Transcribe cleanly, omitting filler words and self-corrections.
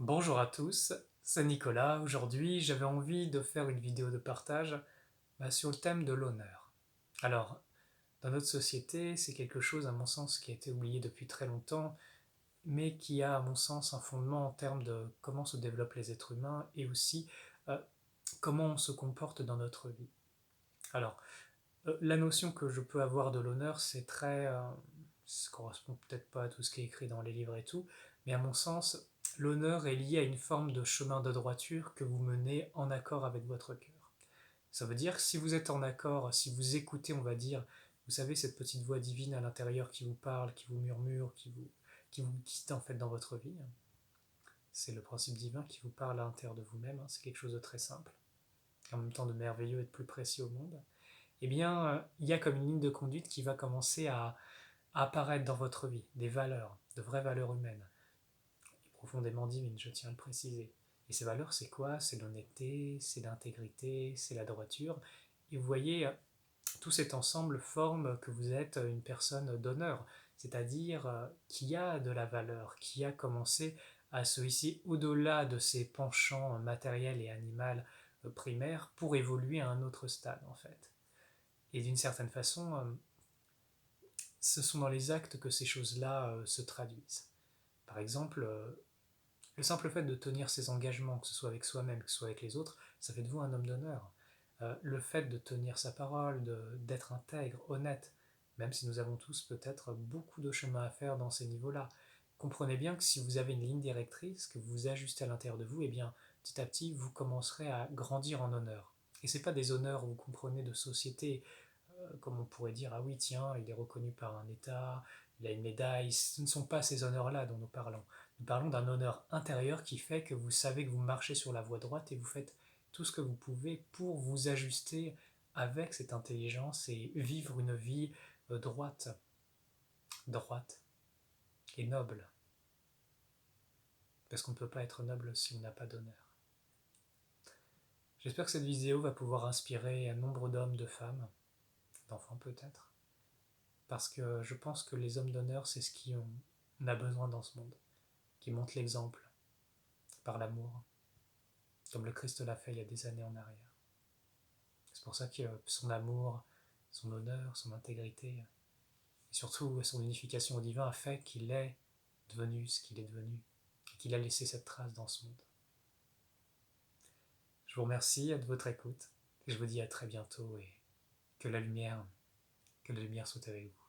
Bonjour à tous, c'est Nicolas. Aujourd'hui, j'avais envie de faire une vidéo de partage sur le thème de l'honneur. Alors, dans notre société, c'est quelque chose, à mon sens, qui a été oublié depuis très longtemps, mais qui a, à mon sens, un fondement en termes de comment se développent les êtres humains et aussi euh, comment on se comporte dans notre vie. Alors, la notion que je peux avoir de l'honneur, c'est très. Ça correspond peut-être pas à tout ce qui est écrit dans les livres et tout, mais à mon sens, l'honneur est lié à une forme de chemin de droiture que vous menez en accord avec votre cœur. Ça veut dire que si vous êtes en accord, si vous écoutez, on va dire, vous savez, cette petite voix divine à l'intérieur qui vous parle, qui vous murmure, qui vous guide en fait dans votre vie, c'est le principe divin qui vous parle à l'intérieur de vous-même, c'est quelque chose de très simple, en même temps de merveilleux et de plus précieux au monde. Eh bien, il y a comme une ligne de conduite qui va commencer à apparaître dans votre vie, des valeurs, de vraies valeurs humaines, et profondément divines, je tiens à le préciser. Et ces valeurs, c'est quoi? C'est l'honnêteté, c'est l'intégrité, c'est la droiture. Et vous voyez, tout cet ensemble forme que vous êtes une personne d'honneur, c'est-à-dire qui a de la valeur, qui a commencé à se hisser au-delà de ses penchants matériels et animaux primaires pour évoluer à un autre stade, en fait. Et d'une certaine façon, ce sont dans les actes que ces choses-là se traduisent. Par exemple, le simple fait de tenir ses engagements, que ce soit avec soi-même, que ce soit avec les autres, ça fait de vous un homme d'honneur. Le fait de tenir sa parole, d'être intègre, honnête, même si nous avons tous peut-être beaucoup de chemin à faire dans ces niveaux-là. Comprenez bien que si vous avez une ligne directrice, que vous vous ajustez à l'intérieur de vous, eh bien, petit à petit, vous commencerez à grandir en honneur. Et ce n'est pas des honneurs, vous comprenez, de société, comme on pourrait dire, ah oui, tiens, il est reconnu par un État, il a une médaille. Ce ne sont pas ces honneurs-là dont nous parlons. Nous parlons d'un honneur intérieur qui fait que vous savez que vous marchez sur la voie droite et vous faites tout ce que vous pouvez pour vous ajuster avec cette intelligence et vivre une vie droite, droite et noble. Parce qu'on ne peut pas être noble si on n'a pas d'honneur. J'espère que cette vidéo va pouvoir inspirer un nombre d'hommes, de femmes, d'enfants peut-être, parce que je pense que les hommes d'honneur, c'est ce qu'on a besoin dans ce monde, qui montrent l'exemple par l'amour, comme le Christ l'a fait il y a des années en arrière. C'est pour ça que son amour, son honneur, son intégrité, et surtout son unification au divin a fait qu'il est devenu ce qu'il est devenu, et qu'il a laissé cette trace dans ce monde. Je vous remercie de votre écoute, et je vous dis à très bientôt, et que la lumière soit avec vous.